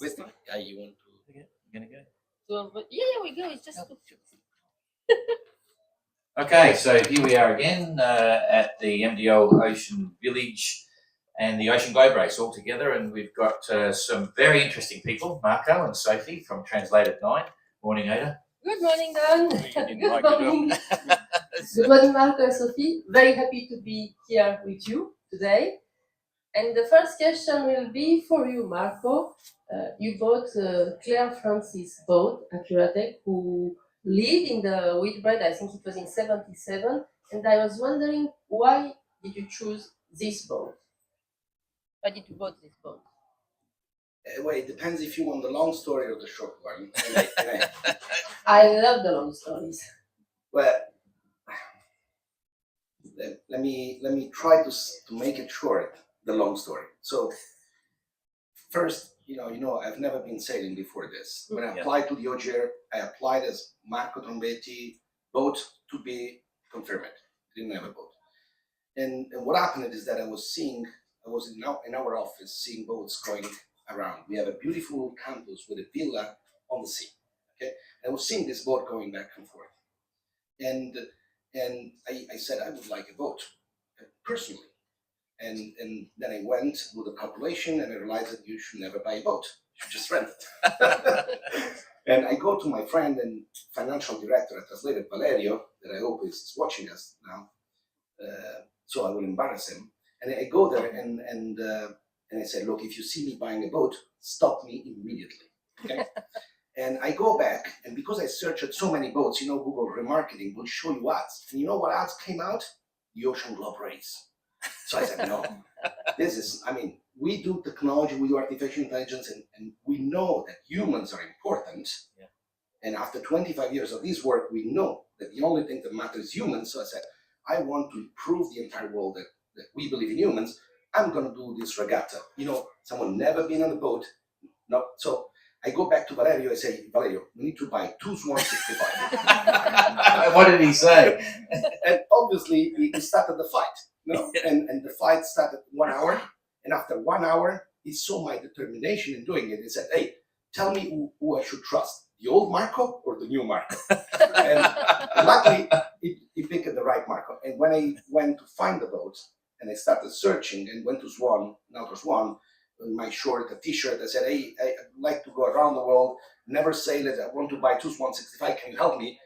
Wisdom? Yeah, you want to? Okay. You gonna go? So, but yeah, we go. It's just. Okay, so here we are again at the MDL Ocean Village and the Ocean Globe Race all together, and we've got some very interesting people, Marco and Sophie from Translated 9. Morning, Aida. Good morning, Dan. Good Good morning. Good morning, Marco and Sophie. Very happy to be here with you today. And the first question will be for you, Marco. You bought Claire Francis boat, ACCUTRAC, who lived in the Whitbread, I think it was in 77. And I was wondering, why did you choose this boat? Why did you bought this boat? Well, it depends if you want the long story or the short one. I love the long stories. Well, let me try to make it short. The long story. So first, you know, I've never been sailing before this. When I applied to the OGR, I applied as Marco Trombetti, boat to be confirmed. Didn't have a boat. And what happened is that I was in our office seeing boats going around. We have a beautiful campus with a villa on the sea. Okay, and I was seeing this boat going back and forth. And I said I would like a boat personally. And then I went with the calculation and I realized that you should never buy a boat. You should just rent it. And I go to my friend and financial director at Translated, Valerio, that I hope is watching us now. So I will embarrass him. And I go there and I say, look, if you see me buying a boat, stop me immediately. Okay? And I go back, and because I searched so many boats, you know, Google remarketing will show you ads. And you know what ads came out? The Ocean Globe Race. So I said, no, we do technology, we do artificial intelligence, and we know that humans are important. Yeah. And after 25 years of this work, we know that the only thing that matters is humans. So I said, I want to prove the entire world that we believe in humans. I'm going to do this regatta. You know, someone never been on a boat. No. So I go back to Valerio. I say, Valerio, we need to buy 2 Swan 65. What did he say? And obviously, he started the fight. No? And the fight started 1 hour, and after 1 hour, he saw my determination in doing it. He said, hey, tell me who I should trust, the old Marco or the new Marco? And luckily, he picked the right Marco. And when I went to find the boat, and I started searching and went to Swan, now to Swan, in my short, a t-shirt, I said, hey, I'd like to go around the world, never sail it, I want to buy 2 Swan 65, can you help me?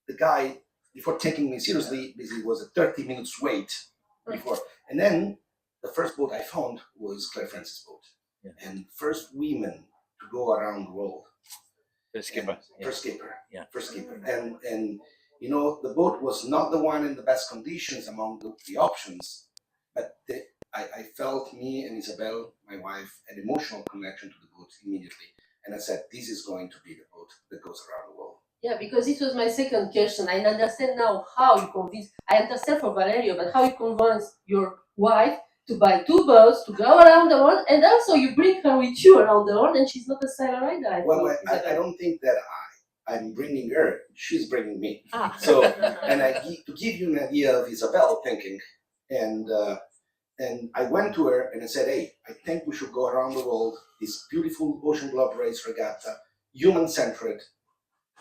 The guy, before taking me seriously, basically was a 30 minutes wait. Before. And then the first boat I found was Claire Francis' boat. Yeah. And first women to go around the world. First skipper. First skipper. Yeah. First skipper. And you know, the boat was not the one in the best conditions among the options, but I felt, me and Isabel, my wife, an emotional connection to the boat immediately. And I said, this is going to be the boat that goes around the world. Yeah, because this was my second question. I understand now how you convince. I understand for Valerio, but how you convince your wife to buy 2 boats to go around the world, and also you bring her with you around the world, and she's not a sailor either. I don't think that I'm bringing her; she's bringing me. So, and to give you an idea of Isabel thinking, and I went to her and I said, hey, I think we should go around the world. This beautiful Ocean Globe Race regatta, human-centered.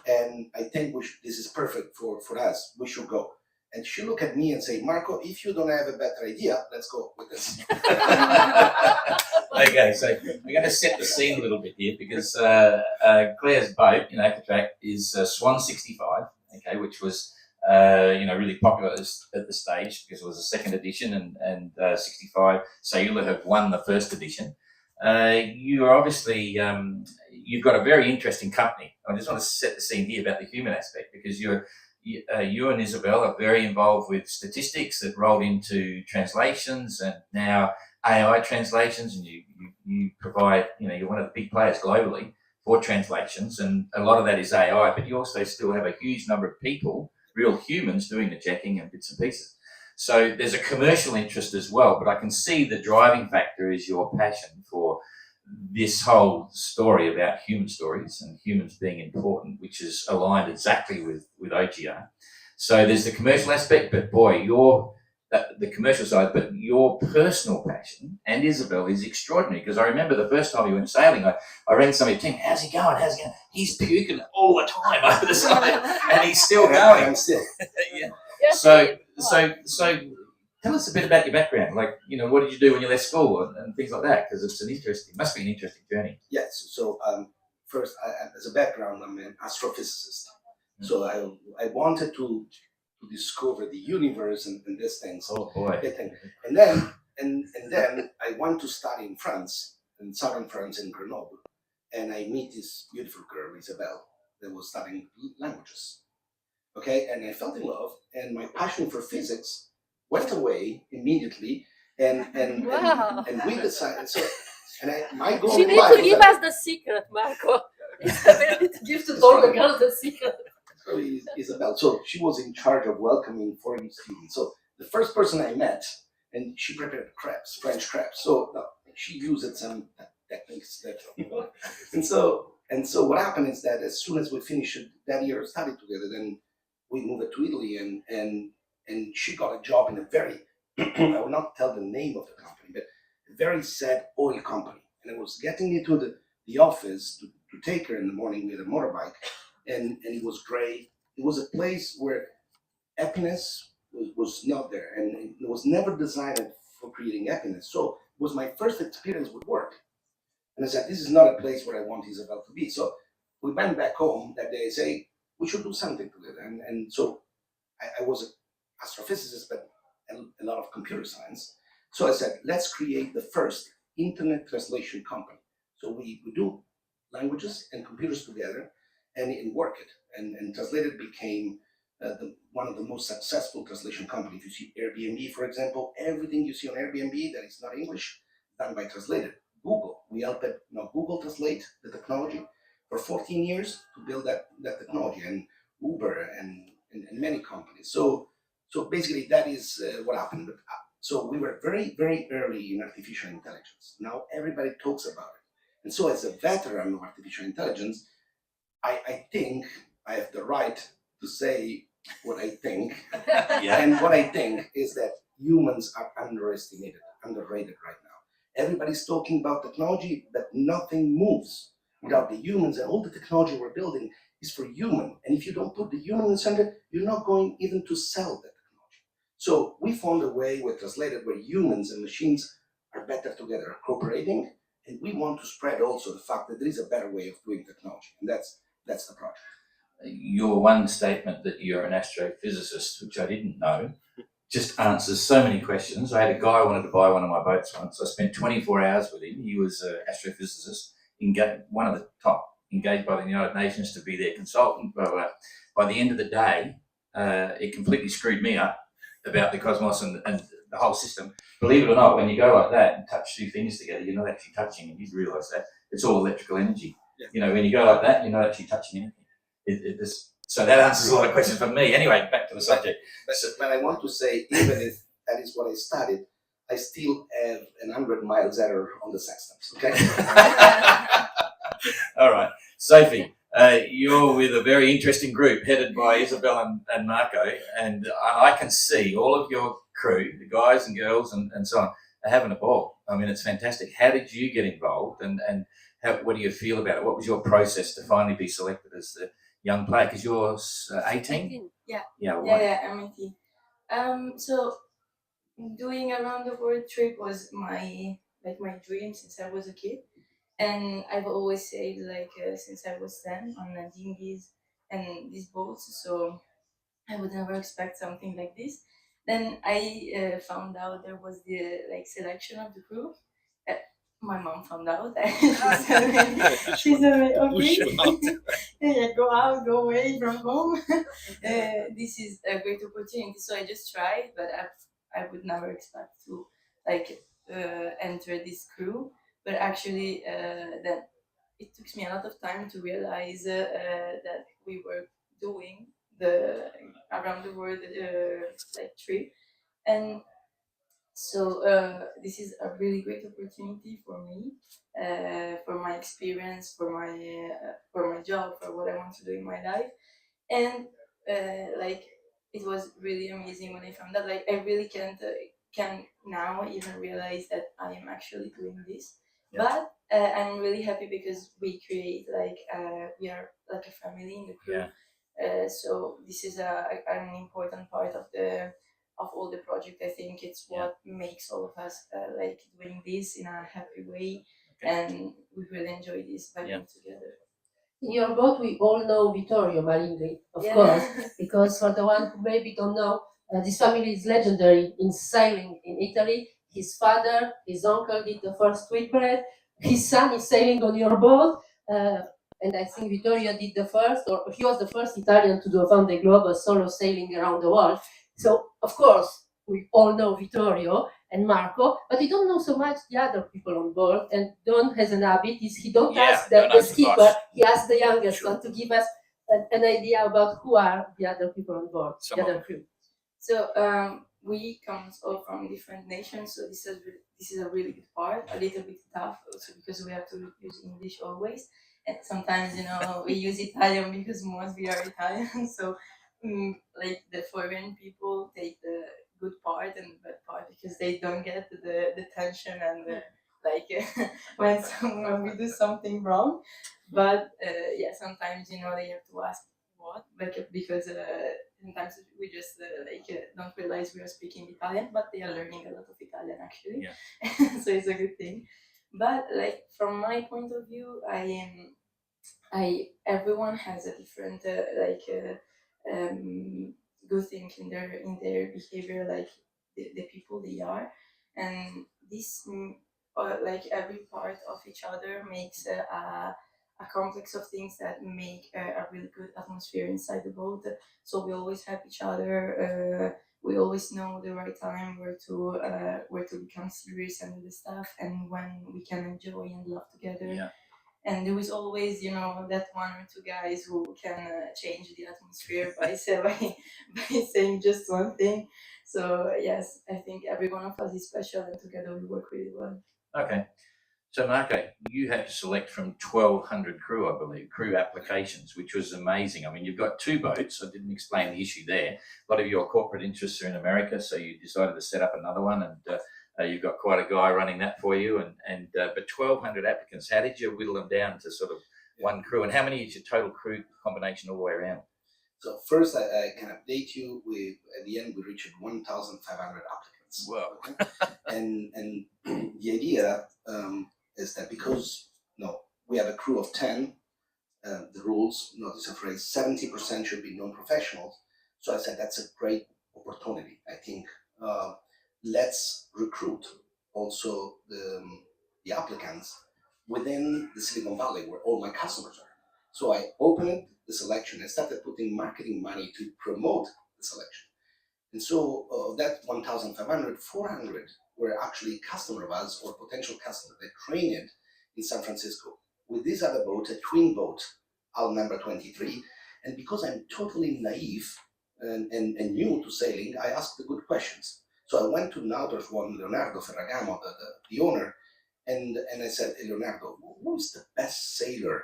And I think this is perfect for us. We should go. And she looked at me and say, Marco, if you don't have a better idea, let's go with this. Okay, so we're going to set the scene a little bit here because Claire's boat, ACCUTRAC, is Swan 65, okay, which was really popular at the stage because it was a second edition, and 65. So you'll have won the first edition. You are obviously you've got a very interesting company. I just want to set the scene here about the human aspect because you and Isabel are very involved with statistics that rolled into translations and now AI translations, and you provide, you're one of the big players globally for translations, and a lot of that is AI, but you also still have a huge number of people, real humans, doing the checking and bits and pieces. So there's a commercial interest as well, but I can see the driving factor is your passion for this whole story about human stories and humans being important, which is aligned exactly with OGR. So there's the commercial aspect, but boy, your the commercial side, but your personal passion and Isabel is extraordinary. Because I remember the first time we went sailing, I rang somebody, team, how's he going? How's he going? He's puking all the time over the side, and he's still going. I'm still. Yeah. So tell us a bit about your background. Like, what did you do when you left school and things like that? Because must be an interesting journey. Yes. So first, as a background, I'm an astrophysicist. So I wanted to discover the universe and these things. Oh boy! And then I went to study in France, in southern France, in Grenoble, and I meet this beautiful girl, Isabel, that was studying languages. Okay, and I fell in love, and my passion for physics went away immediately, and Wow. and we decided. So, my goal She in needs life to was give that- us the secret, Marco. Isabel needs to give to all the girls the secret. So Isabel. So she was in charge of welcoming foreign students. So the first person I met, and she prepared crepes, French crepes. So she used some techniques that, and so what happened is that as soon as we finished that year of study together, then we moved to Italy, and she got a job in a very I will not tell the name of the company, but a very sad oil company. And I was getting into the office to take her in the morning with a motorbike. And it was great. It was a place where happiness was not there, and it was never designed for creating happiness. So it was my first experience with work, and I said, "This is not a place where I want Isabel to be." So we went back home that day and say we should do something together. And so I was an astrophysicist, but a lot of computer science. So I said, let's create the first internet translation company. So we do languages and computers together, and work it. And Translated became one of the most successful translation companies. If you see Airbnb, for example, everything you see on Airbnb that is not English, done by Translated. Google, we helped Google translate the technology for 14 years to build that technology, and Uber and many companies. So basically that is what happened. But, so we were very, very early in artificial intelligence. Now everybody talks about it. And so as a veteran of artificial intelligence, I think I have the right to say what I think. Yeah. And what I think is that humans are underrated right now. Everybody's talking about technology, but nothing moves without the humans, and all the technology we're building is for human. And if you don't put the human in the center, you're not going even to sell the technology. So we found a way with Translated where humans and machines are better together, cooperating, and we want to spread also the fact that there is a better way of doing technology, and that's the project. Your one statement that you're an astrophysicist, which I didn't know, just answers so many questions. I had a guy who wanted to buy one of my boats once. I spent 24 hours with him. He was an astrophysicist, one of the top, engaged by the United Nations to be their consultant. But by the end of the day, it completely screwed me up about the cosmos and the whole system. Believe it or not, when you go like that and touch two things together, you're not actually touching, and you realise that. It's all electrical energy. Yeah. When you go like that, you're not actually touching anything. So that answers a lot of questions for me. Anyway, back to the subject. But I want to say, even if that is what I studied, I still have 100 miles error on the sextants, okay? All right. Sophie, you're with a very interesting group headed by Isabel and Marco, and I can see all of your crew, the guys and girls and so on, are having a ball. I mean, it's fantastic. How did you get involved, and what do you feel about it? What was your process to finally be selected as the young player? Because you're 18? Yeah. Yeah, Yeah, I'm 18. So doing a round the world trip was my dream since I was a kid, and I've always said since I was 10 on dinghies and these boats. So I would never expect something like this. Then I found out there was the selection of the crew. My mom found out. She said, okay, yeah, go out, go away from home. This is a great opportunity. So I just tried, but I would never expect to enter this crew. But actually, then it took me a lot of time to realize that we were doing the around the world trip, and so this is a really great opportunity for me, for my experience, for my job, for what I want to do in my life, and it was really amazing when I found that. Like, I really can now even realize that I am actually doing this. Yeah. But I'm really happy because we create we are like a family in the crew. Yeah. So this is an important part of all the project. I think it's what makes all of us like doing this in a happy way, and we really enjoy this by being together. In your boat, we all know Vittorio Malingri, of course, because for the one who maybe don't know, this family is legendary in sailing in Italy. His father, his uncle did the first Whitbread. His son is sailing on your boat. And I think Vittorio did the first, or he was the first Italian to do a Vendée Globe, a solo sailing around the world. So, of course, we all know Vittorio and Marco, but we don't know so much the other people on board. And Don has an habit, is he don't ask the skipper, he asks the youngest one to give us an idea about who are the other people on board, the other crew. So we come all from different nations, so this is a really good part, a little bit tough also because we have to use English always, and sometimes we use Italian because most we are Italian. So like the foreign people take the good part and the bad part because they don't get the tension and when we do something wrong. But sometimes they have to ask what, because sometimes we just don't realize we are speaking Italian, but they are learning a lot of Italian actually. So it's a good thing. But like from my point of view, everyone has a different good thing in their behavior, like the people they are, and this like every part of each other makes a complex of things that make a really good atmosphere inside the boat. So we always help each other. We always know the right time where to become serious and do the stuff, and when we can enjoy and laugh together. Yeah. And there is always, that one or two guys who can change the atmosphere by saying just one thing. So yes, I think every one of us is special, and together we work really well. Okay. So Marco, you had to select from 1,200 crew, I believe, crew applications, which was amazing. I mean, you've got two boats. I didn't explain the issue there. A lot of your corporate interests are in America, so you decided to set up another one, and you've got quite a guy running that for you. But 1,200 applicants, how did you whittle them down to sort of one crew? And how many is your total crew combination all the way around? So first, I can update you. At the end, we reached 1,500 applicants. Wow. Okay? and the idea is that because we have a crew of 10, the rules, notice a phrase, 70% should be non-professionals. So I said that's a great opportunity. I think let's recruit also the applicants within the Silicon Valley where all my customers are. So I opened the selection and started putting marketing money to promote the selection. And so that 1,500, 400 were actually customer of us or potential customer that trained in San Francisco with this other boat, a twin boat, Al number 23. And because I'm totally naive and new to sailing, I asked the good questions. So I went to another one, Leonardo Ferragamo, the owner, and I said, hey, Leonardo, who is the best sailor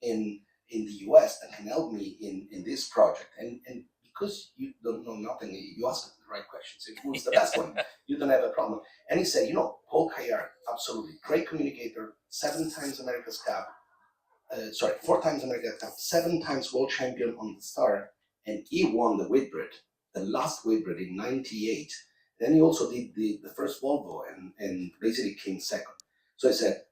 in the US that can help me in this project? And because you don't know nothing, you ask the right questions. Who's the best one? You don't have a problem. And he said, Paul Caillard, absolutely, great communicator, 7 times America's Cup, 4 times America's Cup, 7 times world champion on the Star, and he won the Whitbread, the last Whitbread in '98. Then he also did the first Volvo and basically came second. So I said,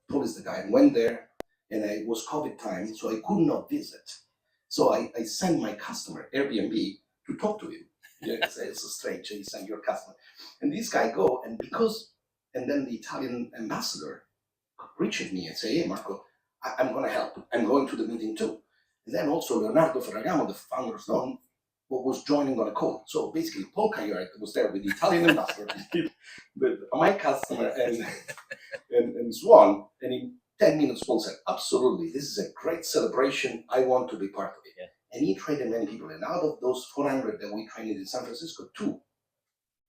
Paul is the guy, and went there, and it was COVID time, so I could not visit. So I sent my customer, Airbnb, to talk to him. It's so strange, you send your customer. And this guy go, and then the Italian ambassador reached me and say, hey, Marco, I'm going to help. I'm going to the meeting too. And then also Leonardo Ferragamo, the founder of Swan, was joining on a call. So basically, Paul Caillard was there with the Italian ambassador, with my customer and Swan, and in 10 minutes, Paul said, absolutely, this is a great celebration. I want to be part of it. Yeah. And he trained many people. And out of those 400 that we trained in San Francisco, 2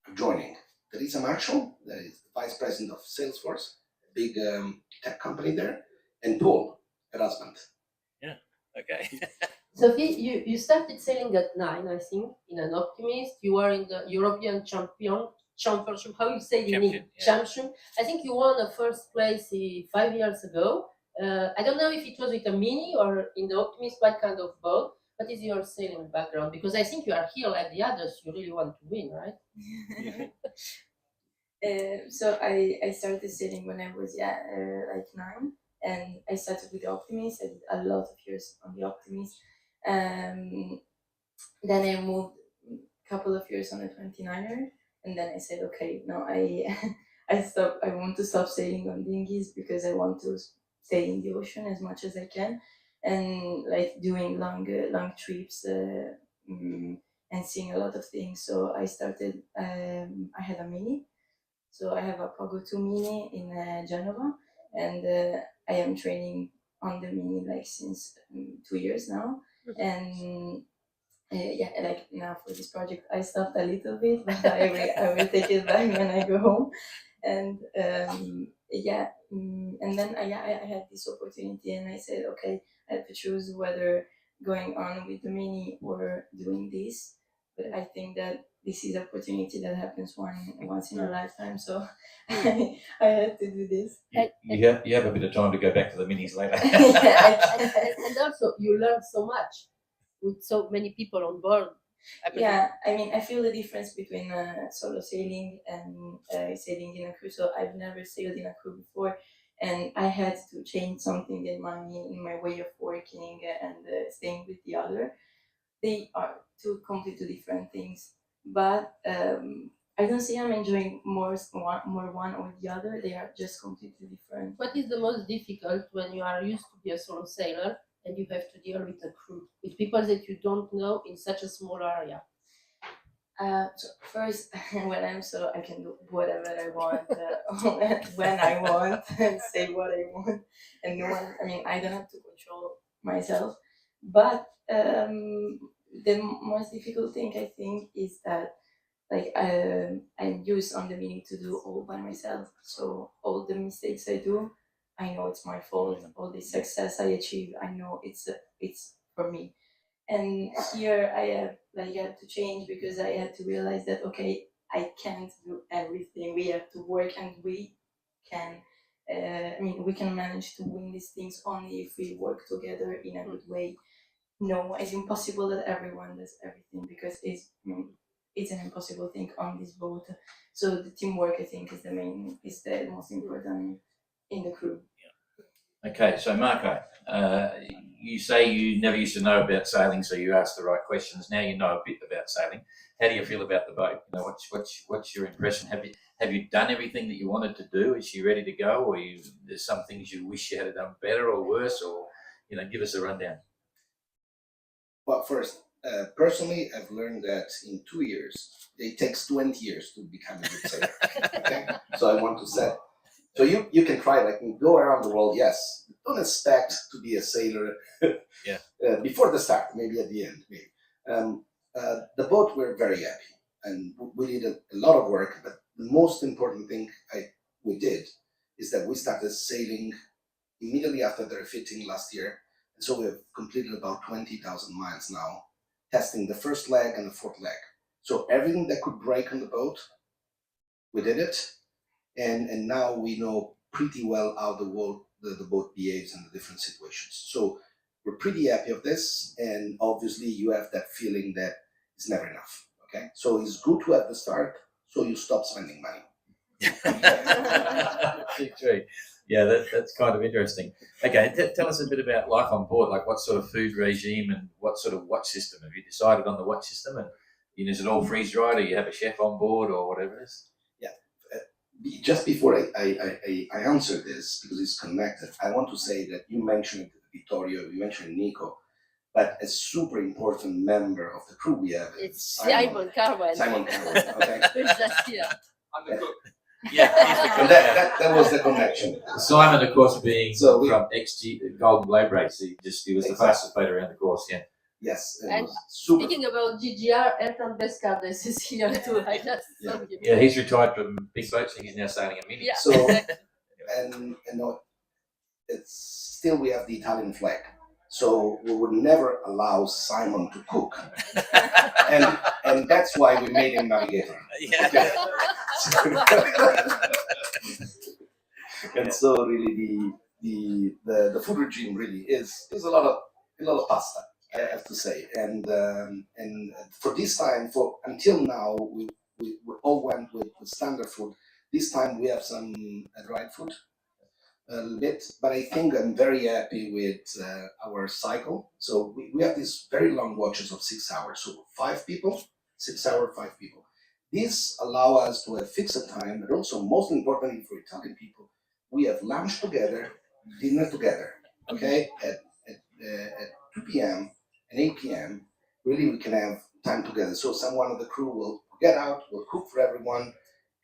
are joining. Teresa Marshall, that is the vice president of Salesforce, a big tech company there, and Paul, her husband. Yeah. Okay. Sophie, you started sailing at 9, I think, in an Optimist. You were in the European Championship. How you say the name? Championship. I think you won the first place 5 years ago. I don't know if it was with a Mini or in the Optimist, what kind of boat. What is your sailing background? Because I think you are here like the others. You really want to win, right? So I started sailing when I was like 9, and I started with the Optimist. I did a lot of years on the Optimist. Then I moved a couple of years on the 29er, and then I said, okay, no, I want to stop sailing on dinghies because I want to stay in the ocean as much as I can, and like doing long trips and seeing a lot of things. So I started. I had a Mini. So I have a Pogo 2 Mini in Genova, and I am training on the Mini like since 2 years now. And like now for this project, I stopped a little bit, but I will take it back when I go home. And and then I had this opportunity, and I said, okay, I have to choose whether going on with the Mini or doing this. But I think that this is an opportunity that happens once in a lifetime, so I had to do this. You have a bit of time to go back to the Minis later. and also, you learn so much with so many people on board. I mean, I feel the difference between solo sailing and sailing in a crew. So I've never sailed in a crew before, and I had to change something in my way of working and staying with the other. They are two completely different things, but I don't see I'm enjoying more one or the other. They are just completely different. What is the most difficult when you are used to be a solo sailor and you have to deal with a crew, with people that you don't know in such a small area? So first, when I'm solo, I can do whatever I want, when I want, and say what I want, and no one. I mean, I don't have to control myself. But the most difficult thing I think is that like I'm used on the Mini to do all by myself. So all the mistakes I do, I know it's my fault. All the success I achieve, I know it's for me. And here I had to change because I had to realize that okay, I can't do everything. We have to work, and we can. We can manage to win these things only if we work together in a good way. No, it's impossible that everyone does everything because it's an impossible thing on this boat. So the teamwork, I think, is the most important in the crew. Okay, so Marco, you say you never used to know about sailing, so you asked the right questions. Now you know a bit about sailing. How do you feel about the boat? You know, what's your impression? Have you done everything that you wanted to do? Is she ready to go, or there's some things you wish you had done better or worse, or give us a rundown. Well, first, personally, I've learned that in 2 years, it takes 20 years to become a good sailor. Okay, so I want to say. So you can try, like, go around the world, yes. Don't expect to be a sailor before the start, maybe at the end. Maybe. The boat, we're very happy, and we did a lot of work, but the most important thing we did is that we started sailing immediately after the refitting last year, and so we have completed about 20,000 miles now, testing the first leg and the fourth leg. So everything that could break on the boat, we did it. And now we know pretty well how the boat behaves in the different situations. So we're pretty happy of this, and obviously you have that feeling that it's never enough. Okay, so it's good to have the start, so you stop spending money. Yeah, that's kind of interesting. Okay, tell us a bit about life on board. Like, what sort of food regime and what sort of watch system have you decided on the watch system? And is it all freeze dried, or you have a chef on board, or whatever it is? Just before I answer this, because it's connected, I want to say that you mentioned Vittorio, you mentioned Nico, but a super important member of the crew we have is Simon Carwell. Simon Carwell, okay? Who's just here? I'm the cook. Yeah, and that was the connection. Simon, of course, being from XG Golden Globe Race, he was the fastest boat around the course, yeah. Yes, and super. Speaking about GGR, Elton Bescardes is here too. I just saw him. Yeah, he's retired from big boats and he's now sailing a Mini. Yeah, so, exactly. and it's still we have the Italian flag. So we would never allow Simon to cook, and that's why we made him navigator. Okay. And so really the food regime really is a lot of pasta, I have to say, and for this time, for until now we all went with standard food. This time we have some dried food a little bit, but I think I'm very happy with our cycle. So we have these very long watches of 6 hours, so 5 people, 6 hour, 5 people. This allow us to have fixed time, but also most importantly for Italian people, we have lunch together, dinner together, okay? At 2 p.m. and 8 p.m., really we can have time together. So someone of the crew will get out, will cook for everyone,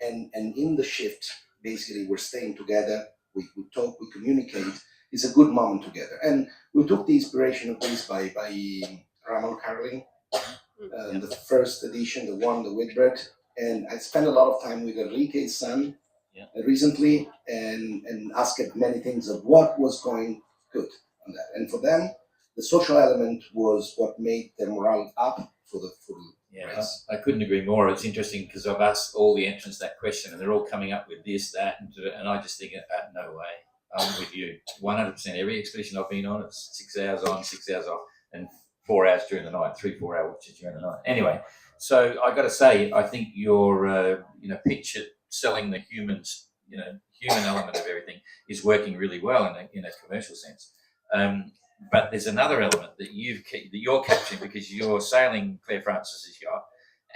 and in the shift, basically we're staying together, we talk, we communicate. It's a good moment together. And we took the inspiration of this by Ramon Caroling, the first edition, the one, the Whitbread. And I spent a lot of time with Enrique's son recently and asked many things of what was going good on that. And for them, the social element was what made their morale up for the race. I couldn't agree more. It's interesting because I've asked all the entrants that question and they're all coming up with this, that, and I just think, no way. I'm with you. 100%. Every expedition I've been on, it's 6 hours on, 6 hours off, and 4 hours during the night, 3-4 hour watches during the night. Anyway, so I got to say, I think your pitch at selling the human element of everything is working really well in a commercial sense. But there's another element that you're capturing because you're sailing Claire Francis's yacht,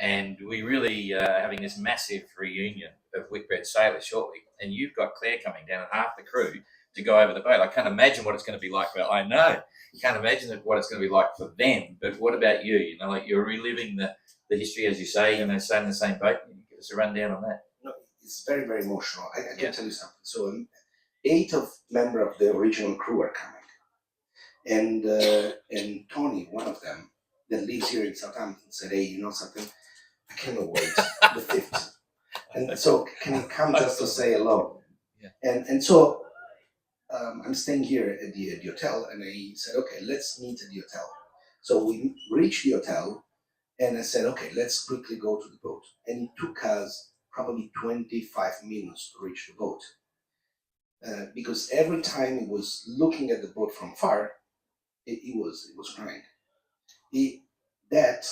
and we really are having this massive reunion of Whitbread sailors shortly, and you've got Claire coming down and half the crew to go over the boat. I can't imagine what it's going to be like for I know you can't imagine what it's going to be like for them. But what about you? You know, like you're reliving the history, as you say, sailing the same boat. Can you give us a rundown on that? No, it's very, very emotional. I can tell you something. So 8 members of the original crew are coming. And Tony, one of them, that lives here in Southampton, said, "Hey, you know something? I cannot wait the 5th. And so can you come just to say hello?" Yeah. And so I'm staying here at the hotel, and I said, "Okay, let's meet at the hotel." So we reached the hotel, and I said, "Okay, let's quickly go to the boat." And it took us probably 25 minutes to reach the boat. Because every time he was looking at the boat from far, it was crying. That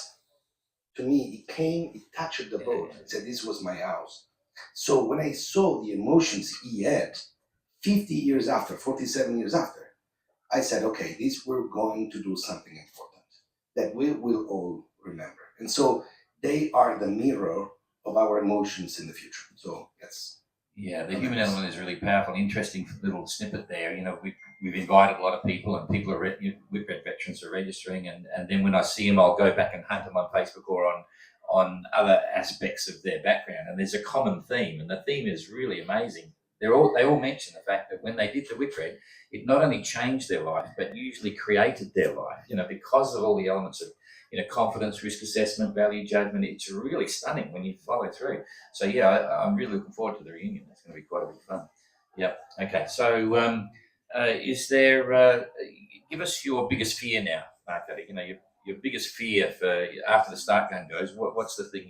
to me, it touched the boat. It said, "This was my house." So when I saw the emotions he had 50 years after, 47 years after, I said, okay, we're going to do something important that we will all remember. And so they are the mirror of our emotions in the future. So that's... Yeah, the human element is really powerful. Interesting little snippet there. We've invited a lot of people, and people are Whitbread veterans are registering, and then when I see them, I'll go back and hunt them on Facebook or on other aspects of their background. And there's a common theme, and the theme is really amazing. They all mention the fact that when they did the Whitbread, it not only changed their life, but usually created their life. Because of all the elements of confidence, risk assessment, value judgment. It's really stunning when you follow through. So yeah, I'm really looking forward to the reunion. It's going to be quite a bit of fun. Yep. Okay. So is there? Give us your biggest fear now, Marco. Your biggest fear for after the start gun goes. What's the thing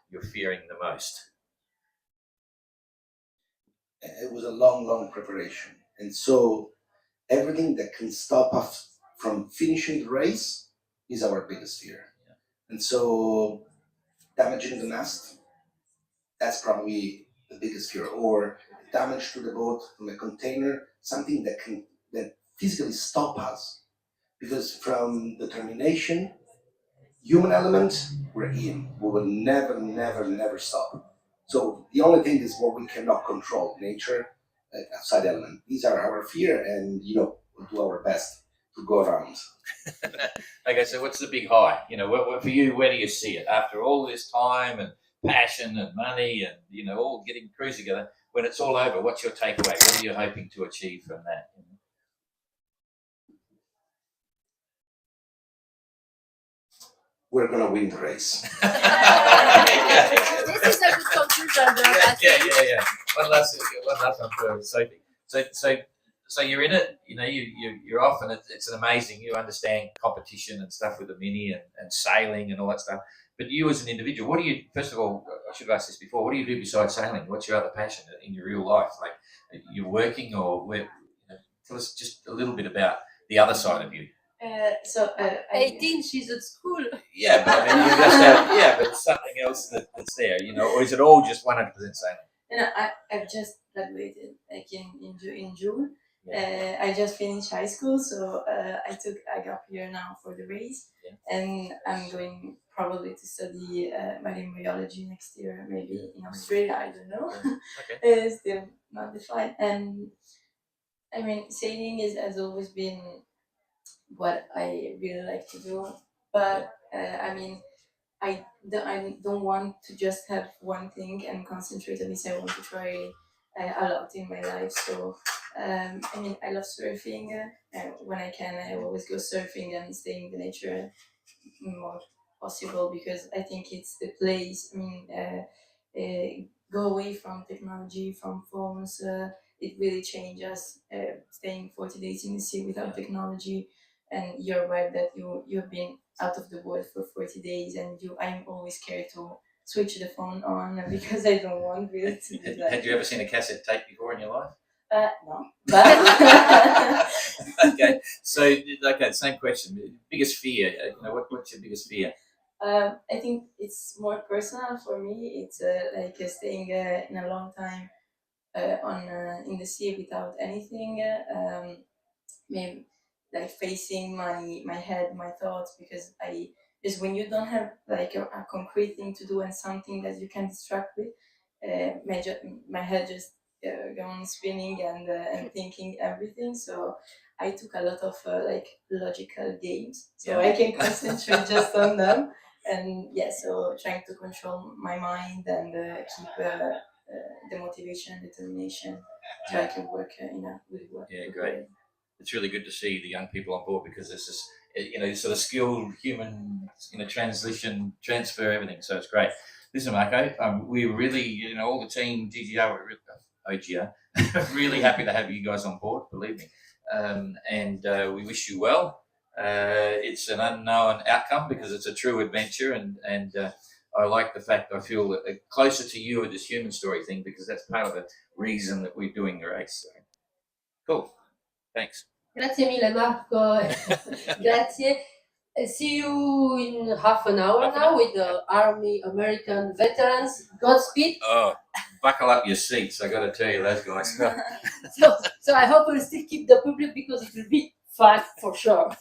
you're fearing the most? It was a long preparation, and so everything that can stop us from finishing the race is our biggest fear. Yeah. And so damaging the mast, that's probably the biggest fear, or damage to the boat from a container, something that physically stop us. Because from determination, human element, we're in. We will never stop. So the only thing is what we cannot control, nature, outside element. These are our fear, and we'll do our best to go around. Okay, so what's the big high? For you, where do you see it after all this time and passion and money and all getting crews together? When it's all over, what's your takeaway? What are you hoping to achieve from that? We're gonna win the race. This is a good conclusion. Yeah. One last one for Sophie. so you're in it, you know, you're off, and it's an amazing. You understand competition and stuff with the mini and sailing and all that stuff. But you as an individual, what do you? First of all, I should have asked this before. What do you do besides sailing? What's your other passion in your real life? Like, you're working, or where? Tell us just a little bit about the other side of you. 18, she's at school. Yeah, but I mean, you just have, yeah, but it's something else that's there, you know, or is it all just 100% sailing? And I've just graduated like in June. Yeah. I just finished high school, so I took a gap year now for the race, and I'm going probably to study marine biology next year, maybe in Australia. I don't know. Okay. It's still not defined. And I mean, sailing has always been what I really like to do, but I mean, I don't want to just have one thing and concentrate on this. I want to try a lot in my life. So, I mean, I love surfing. When I can, I always go surfing and stay in the nature more possible, because I think it's the place. I mean, go away from technology, from phones. It really changes. Staying 40 days in the sea without technology, and you're right that you've been out of the world for 40 days, and I'm always scared to switch the phone on because I don't want really to do that. Had you ever seen a cassette tape before in your life? No, but Okay, so okay, same question. Biggest fear, you know, what's your biggest fear? I think it's more personal for me. It's like staying in a long time in the sea without anything. Maybe like facing my head, my thoughts, because just when you don't have like a concrete thing to do and something that you can distract with, my head just going spinning and thinking everything. So I took a lot of like logical games, so I can concentrate just on them. And so trying to control my mind and keep the motivation and determination, so I can work in a good work. Yeah, great. Way. It's really good to see the young people on board, because this is, you know, sort of skilled human, you know, transfer everything. So it's great. Listen, Marco, we really, you know, all the team, OGR, really happy to have you guys on board, believe me. And we wish you well. It's an unknown outcome because it's a true adventure, and I like the fact I feel closer to you with this human story thing, because that's part of the reason that we're doing the race. So, cool. Thanks. Grazie mille, Marco. Grazie. See you in half an hour now with the Army American veterans. Godspeed. Oh, buckle up your seats. I got to tell you, those guys. So I hope we'll still keep the public, because it will be fun for sure.